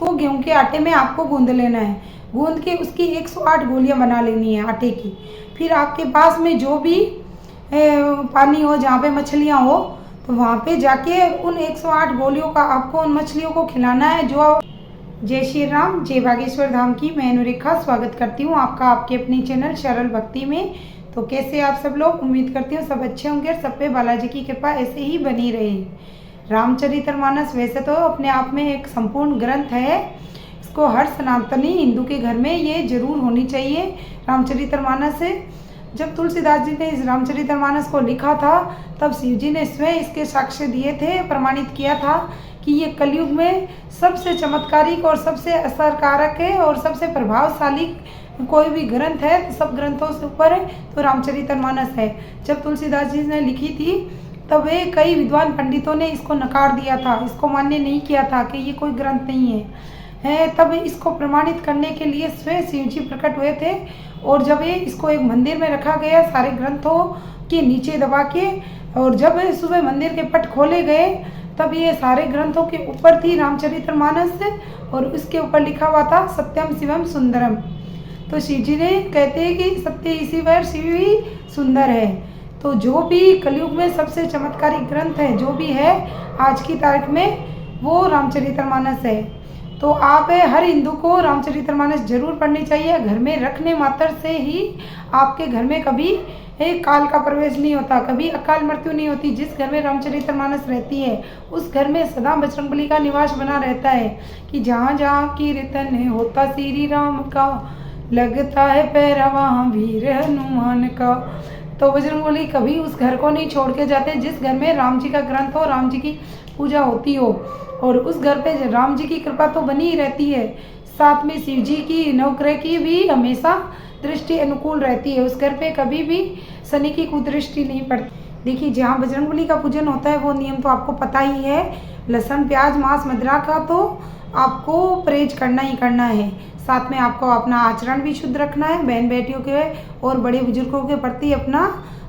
इसको गेहूं के आटे में आपको गूंद लेना है। गूंद के उसकी 108 गोलियां बना लेनी है आटे की। फिर आपके पास में जो भी पानी हो, जहाँ पे मछलियाँ हो, तो वहाँ पे जाके उन 108 गोलियों का आपको उन मछलियों को खिलाना है। जो जय श्री राम, जय बागेश्वर धाम की मैं अनुरेखा स्वागत करती हूँ आपका आपके अपनी चैनल सरल भक्ति में। तो कैसे आप सब लोग, उम्मीद करती हूँ सब अच्छे होंगे और सब पे बालाजी की कृपा ऐसे ही बनी रहे। रामचरितमानस वैसे तो अपने आप में एक संपूर्ण ग्रंथ है। इसको हर सनातनी हिंदू के घर में ये जरूर होनी चाहिए। रामचरितमानस जब तुलसीदास जी ने इस रामचरितमानस को लिखा था, तब शिव जी ने स्वयं इसके साक्ष्य दिए थे, प्रमाणित किया था कि ये कलयुग में सबसे चमत्कारिक और सबसे असरकारक है और सबसे प्रभावशाली कोई भी ग्रंथ है तो सब ग्रंथों से ऊपर है तो रामचरितमानस है। जब तुलसीदास जी ने लिखी थी तब वे कई विद्वान पंडितों ने इसको नकार दिया था, इसको मान्य नहीं किया था कि ये कोई ग्रंथ नहीं है। तब इसको प्रमाणित करने के लिए स्वयं शिव जी प्रकट हुए थे और जब ये इसको एक मंदिर में रखा गया सारे ग्रंथों के नीचे दबा के, और जब सुबह मंदिर के पट खोले गए तब ये सारे ग्रंथों के ऊपर थी रामचरितमानस और उसके ऊपर लिखा हुआ था सत्यम शिवम सुंदरम। तो शिव जी ने कहते हैं कि सत्य इसी पर शिव ही सुंदर है। तो जो भी कलयुग में सबसे चमत्कारिक ग्रंथ है जो भी है आज की तारीख में, वो रामचरितमानस है। तो आप हर हिंदू को रामचरितमानस जरूर पढ़नी चाहिए। घर में रखने मात्र से ही आपके घर में कभी काल का प्रवेश नहीं होता, कभी अकाल मृत्यु नहीं होती। जिस घर में रामचरितमानस रहती है उस घर में सदा बजरंगबली का निवास बना रहता है कि जहाँ जहाँ कीर्तन है होता श्री राम का, लगता है पैरा वहाँ वीर हनुमान का। तो बजरंगबली कभी उस घर को नहीं छोड़ के जाते जिस घर में राम जी का ग्रंथ हो, राम जी की पूजा होती हो, और उस घर पे राम जी की कृपा तो बनी ही रहती है। साथ में शिव जी की नवग्रह की भी हमेशा दृष्टि अनुकूल रहती है। उस घर पे कभी भी शनि की कुदृष्टि नहीं पड़ती। देखिए, जहाँ बजरंगबली का पूजन होता है वो नियम तो आपको पता ही है। लहसुन, प्याज, मांस, मदिरा का तो आपको परहेज करना ही करना है। साथ में आपको अपना आचरण भी शुद्ध रखना है। बहन बेटियों के और बड़े बुजुर्गों के प्रति अपना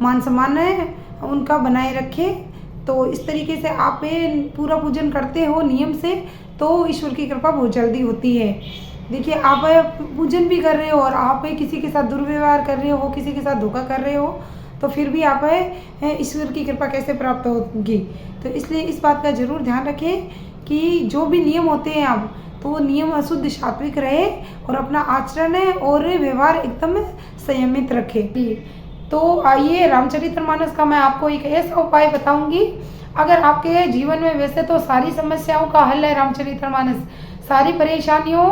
मान सम्मान है उनका बनाए रखें। तो इस तरीके से आप पूरा पूजन करते हो नियम से तो ईश्वर की कृपा बहुत जल्दी होती है। देखिए, आप पूजन भी कर रहे हो और आप किसी के साथ दुर्व्यवहार कर रहे हो, किसी के साथ धोखा कर रहे हो, तो फिर भी आप ईश्वर की कृपा कैसे प्राप्त होगी। तो इसलिए इस बात का जरूर ध्यान रखें कि जो भी नियम होते हैं आप, तो वो नियम अशुद्ध सात्विक रहे और अपना आचरण और व्यवहार एकदम संयमित रखे। तो आइए, रामचरितमानस का मैं आपको एक ऐसा उपाय बताऊंगी। अगर आपके जीवन में वैसे तो सारी समस्याओं का हल है रामचरितमानस, सारी परेशानियों,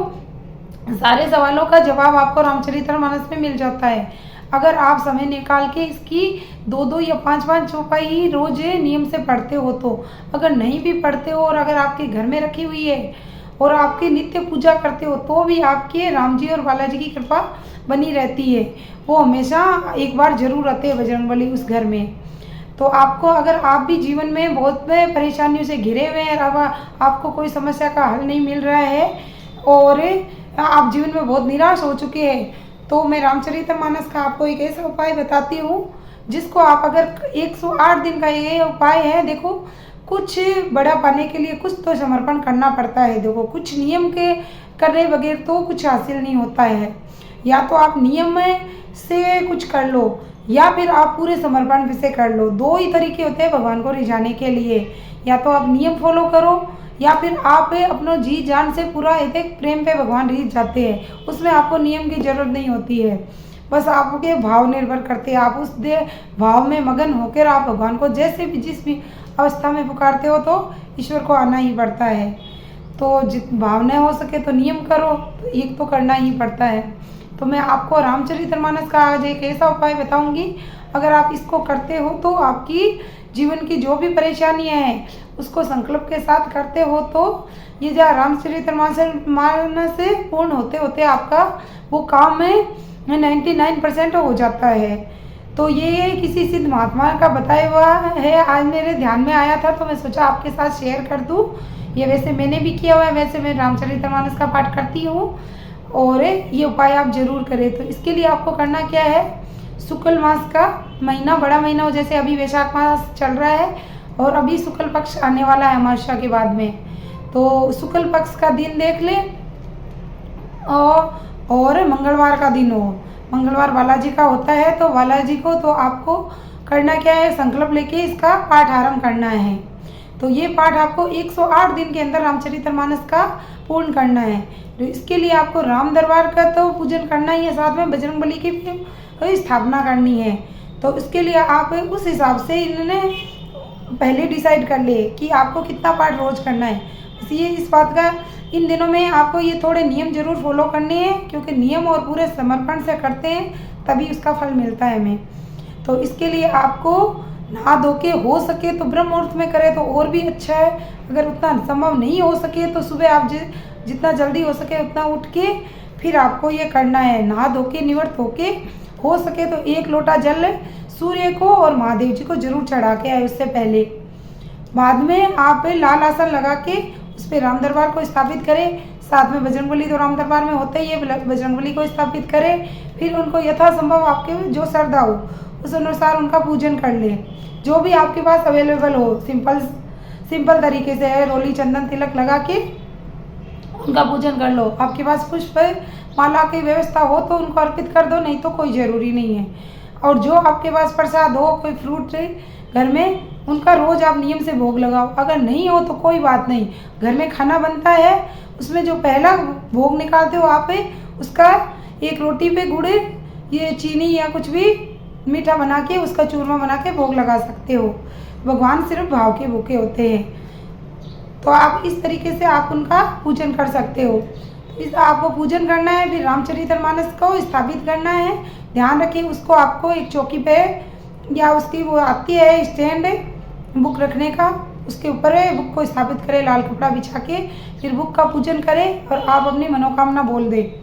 सारे सवालों का जवाब आपको रामचरितमानस में मिल जाता है। अगर आप समय निकाल के इसकी 2-2 या 5-5 चौपाई ही रोज नियम से पढ़ते हो तो, अगर नहीं भी पढ़ते हो और अगर आपके घर में रखी हुई है और आपकी नित्य पूजा करते हो तो भी आपके राम जी और बालाजी की कृपा बनी रहती है। वो हमेशा एक बार जरूर आते हैं बजरंगबली उस घर में। तो आपको, अगर आप भी जीवन में बहुत परेशानियों से घिरे हुए हैं, आपको कोई समस्या का हल नहीं मिल रहा है और आप जीवन में बहुत निराश हो चुके हैं, तो मैं रामचरितमानस का आपको एक ऐसा उपाय बताती हूँ जिसको आप, अगर 108 दिन का ये उपाय है। देखो, कुछ बड़ा पाने के लिए कुछ तो समर्पण करना पड़ता है। देखो, कुछ नियम के करे बगैर तो कुछ हासिल नहीं होता है। या तो आप नियम से कुछ कर लो या फिर आप पूरे समर्पण से कर लो। 2 ही तरीके होते हैं भगवान को रिझाने के लिए। या तो आप नियम फॉलो करो या फिर आप अपना जी जान से पूरा एक प्रेम पे भगवान रिझ जाते हैं। उसमें आपको नियम की जरूरत नहीं होती है, बस आपके भाव निर्भर करते हैं। आप उस भाव में मगन होकर आप भगवान को जैसे भी जिस भी अवस्था में पुकारते हो तो ईश्वर को आना ही पड़ता है। तो जित भावना हो सके तो नियम करो, तो एक तो करना ही पड़ता है। तो मैं आपको रामचरितमानस का आज एक ऐसा उपाय बताऊंगी, अगर आप इसको करते हो तो आपकी जीवन की जो भी परेशानियां हैं उसको संकल्प के साथ करते हो तो ये जो रामचरितमानस से पूर्ण होते होते आपका वो काम में 99% हो जाता है। तो ये किसी सिद्ध महात्मा का बताया हुआ है, आज मेरे ध्यान में आया था तो मैं सोचा आपके साथ शेयर कर दूं। ये वैसे मैंने भी किया हुआ है, वैसे मैं रामचरितमानस का पाठ करती हूँ और ये उपाय आप जरूर करें। तो इसके लिए आपको करना क्या है, शुक्ल मास का महीना, बड़ा महीना हो, जैसे अभी वैशाख मास चल रहा है और अभी शुक्ल पक्ष आने वाला है अमावस्या के बाद में, तो शुक्ल पक्ष का दिन देख ले और मंगलवार का दिन हो। मंगलवार बालाजी का होता है, तो बालाजी को तो आपको करना क्या है, संकल्प लेके इसका पाठ आरंभ करना है। तो ये पाठ आपको 108 दिन के अंदर रामचरितमानस का पूर्ण करना है। तो इसके लिए आपको राम दरबार का तो पूजन करना ही है, साथ में बजरंगबली की भी स्थापना करनी है। तो इसके लिए आप उस हिसाब से इन्होंने पहले डिसाइड कर ले कि आपको कितना पाठ रोज करना है। इसलिए इस बात का इन दिनों में आपको ये थोड़े नियम जरूर फॉलो करने हैं, क्योंकि नियम और पूरे समर्पण से करते हैं तभी उसका फल मिलता है हमें। तो इसके लिए आपको नहा धो के हो सके तो ब्रह्म मुहूर्त में करें तो और भी अच्छा है। अगर उतना संभव नहीं हो सके तो सुबह आप जितना जल्दी हो सके उतना उठ के फिर आपको ये करना है। नहा धो के निवृत्त होके हो सके तो 1 लोटा जल सूर्य को और महादेव जी को जरूर चढ़ा के आए उससे पहले। बाद में आप लाल आसन लगा के उस पर राम दरबार को स्थापित करें। साथ में बजरंगबली तो राम दरबार में होते ही है, बजरंगबली को स्थापित करें। फिर उनको यथासंभव आपके जो श्रद्धा हो उस अनुसार उनका पूजन कर ले। जो भी आपके पास अवेलेबल हो, सिंपल तरीके से है, रोली चंदन तिलक लगा के उनका पूजन कर लो। आपके पास पुष्प माला की व्यवस्था हो तो उनको अर्पित कर दो, नहीं तो कोई ज़रूरी नहीं है। और जो आपके पास प्रसाद हो, कोई फ्रूट घर में, उनका रोज़ आप नियम से भोग लगाओ। अगर नहीं हो तो कोई बात नहीं, घर में खाना बनता है उसमें जो पहला भोग निकालते हो आप उसका 1 रोटी पे गुड़, ये चीनी या कुछ भी मीठा बना के उसका चूरमा बना के भोग लगा सकते हो। भगवान सिर्फ भाव के भूखे होते हैं, तो आप इस तरीके से आप उनका पूजन कर सकते हो। इस आपको पूजन करना है, फिर रामचरितमानस को स्थापित करना है। ध्यान रखिए उसको आपको एक चौकी पे या उसकी वो आती है स्टैंड बुक रखने का, उसके ऊपर बुक को स्थापित करें लाल कपड़ा बिछा के। फिर बुक का पूजन करें और आप अपनी मनोकामना बोल दें।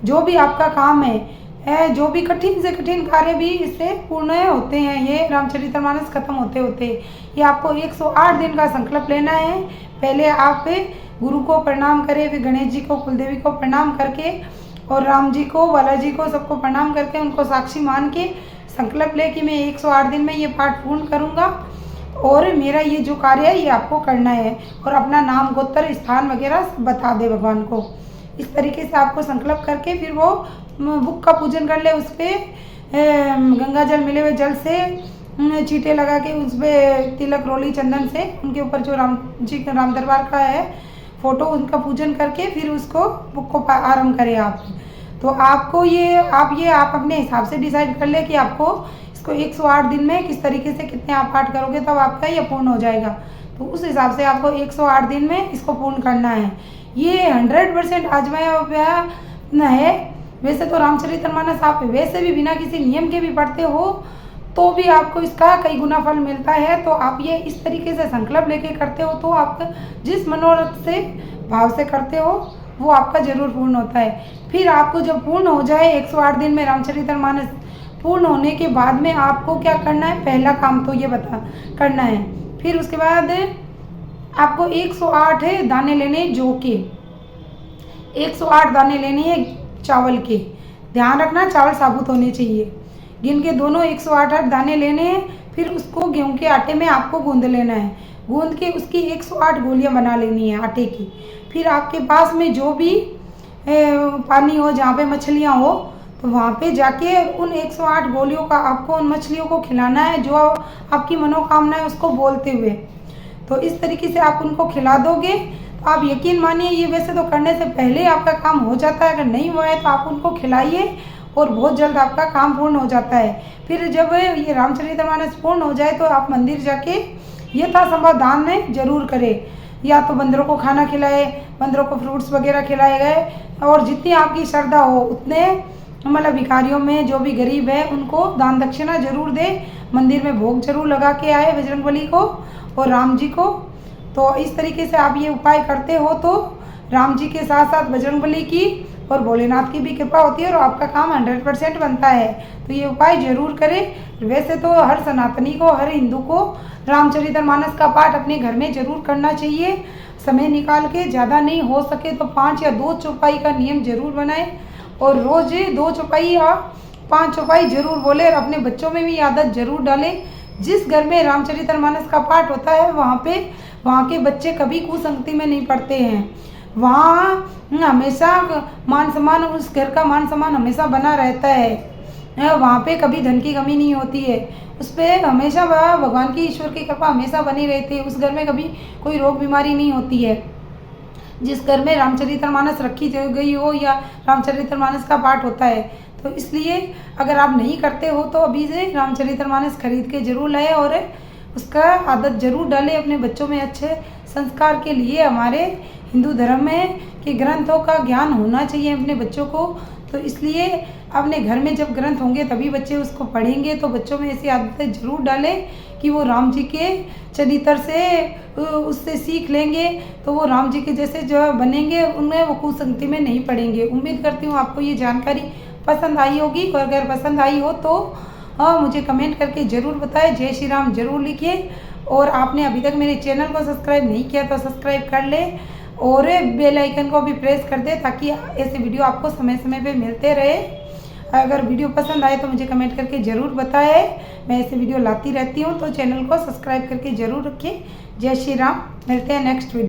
जो भी आपका काम है, जो भी कठिन से कठिन कार्य भी इससे पूर्ण होते हैं। ये रामचरितमानस खत्म होते होते ये आपको 108 दिन का संकल्प लेना है। पहले आप गुरु को प्रणाम करें, फिर गणेश जी को, कुलदेवी को प्रणाम करके और राम जी को, बालाजी को, सबको प्रणाम करके उनको साक्षी मान के संकल्प ले कि मैं 108 दिन में ये पाठ पूर्ण करूँगा और मेरा ये जो कार्य है ये आपको करना है। और अपना नाम, गोत्र, स्थान वगैरह सब बता दे भगवान को। इस तरीके से आपको संकल्प करके फिर वो बुक का पूजन कर ले। उस पर गंगा जल मिले हुए जल से चीटे लगा के उस पर तिलक, रोली, चंदन से उनके ऊपर जो राम जी का राम दरबार का है फोटो, उनका पूजन करके फिर उसको बुक को आरंभ करें आप। तो आपको आप अपने हिसाब से डिसाइड कर ले कि आपको इसको 108 दिन में किस तरीके से कितने आप पाठ करोगे तब आपका ये पूर्ण हो जाएगा। तो उस हिसाब से आपको 108 दिन में इसको पूर्ण करना है। ये 100% आजमाया हुआ है। वैसे तो रामचरितमानस आप वैसे भी बिना किसी नियम के भी पढ़ते हो तो भी आपको इसका कई गुना फल मिलता है। तो आप ये इस तरीके से संकल्प लेके करते हो तो आप जिस मनोरथ से भाव से करते हो वो आपका जरूर पूर्ण होता है। फिर आपको जब पूर्ण हो जाए 108 दिन में रामचरितमानस पूर्ण होने के बाद में आपको क्या करना है, पहला काम तो ये करना है। फिर उसके बाद आपको 108 दाने लेने जौ के, 108 दाने लेने हैं चावल के। ध्यान रखना चावल साबुत होने चाहिए। गिन के दोनों 108 दाने लेने हैं। फिर उसको गेहूं के आटे में आपको गूंद लेना है। गूंद के उसकी 108 गोलियां बना लेनी है आटे की। फिर आपके पास में जो भी पानी हो, जहाँ पे मछलियाँ हो, तो वहाँ पे जाके उन 108 गोलियों का आपको उन मछलियों को खिलाना है जो आपकी मनोकामना है उसको बोलते हुए। तो इस तरीके से आप उनको खिला दोगे तो आप यकीन मानिए ये वैसे तो करने से पहले आपका काम हो जाता है। अगर नहीं हुआ है तो आप उनको खिलाइए और बहुत जल्द आपका काम पूर्ण हो जाता है। फिर जब ये रामचरितमानस पूर्ण हो जाए तो आप मंदिर जाके यथासंभव दान जरूर करें। या तो बंदरों को खाना खिलाए, बंदरों को फ्रूट्स वगैरह खिलाए गए और जितनी आपकी श्रद्धा हो उतने मतलब भिखारियों में जो भी गरीब है उनको दान दक्षिणा जरूर दे। मंदिर में भोग जरूर लगा के आए बजरंगबली को और राम जी को। तो इस तरीके से आप ये उपाय करते हो तो राम जी के साथ साथ बजरंगबली की और भोलेनाथ की भी कृपा होती है और आपका काम 100% बनता है। तो ये उपाय जरूर करें। वैसे तो हर सनातनी को, हर हिंदू को रामचरितमानस का पाठ अपने घर में जरूर करना चाहिए। समय निकाल के, ज़्यादा नहीं हो सके तो 5 या 2 चौपाई का नियम जरूर बनाएं और रोज 2 चौपाई या 5 चौपाई जरूर बोले और अपने बच्चों में भी आदत जरूर डालें। जिस घर में रामचरितमानस का पाठ होता है वहाँ पे वहाँ के बच्चे कभी कुसंगति में नहीं पड़ते हैं। वहाँ हमेशा मान सम्मान, उस घर का मान सम्मान हमेशा बना रहता है। वहाँ पे कभी धन की कमी नहीं होती है। उस पर हमेशा वह भगवान की, ईश्वर की कृपा हमेशा बनी रहती है। उस घर में कभी कोई रोग बीमारी नहीं होती है। जिस घर में रामचरितमानस रखी गई हो या रामचरितमानस का पाठ होता है, तो इसलिए अगर आप नहीं करते हो तो अभी से रामचरितमानस खरीद के जरूर लाए और उसका आदत जरूर डालें अपने बच्चों में। अच्छे संस्कार के लिए हमारे हिंदू धर्म में कि ग्रंथों का ज्ञान होना चाहिए अपने बच्चों को। तो इसलिए अपने घर में जब ग्रंथ होंगे तभी बच्चे उसको पढ़ेंगे। तो बच्चों में ऐसी आदतें जरूर डालें कि वो राम जी के चरित्र से उससे सीख लेंगे, तो वो राम जी के जैसे जो बनेंगे, उनमें वो कुसंगति में नहीं पड़ेंगे। उम्मीद करती हूँ आपको ये जानकारी पसंद आई होगी, और अगर पसंद आई हो तो मुझे कमेंट करके ज़रूर बताएं। जय श्री राम जरूर लिखिए। और आपने अभी तक मेरे चैनल को सब्सक्राइब नहीं किया तो सब्सक्राइब कर ले और बेल आइकन को भी प्रेस कर दे, ताकि ऐसे वीडियो आपको समय समय पे मिलते रहे। अगर वीडियो पसंद आए तो मुझे कमेंट करके ज़रूर बताएं। मैं ऐसे वीडियो लाती रहती हूँ, तो चैनल को सब्सक्राइब करके ज़रूर रखें। जय श्री राम। मिलते हैं नेक्स्ट वीडियो।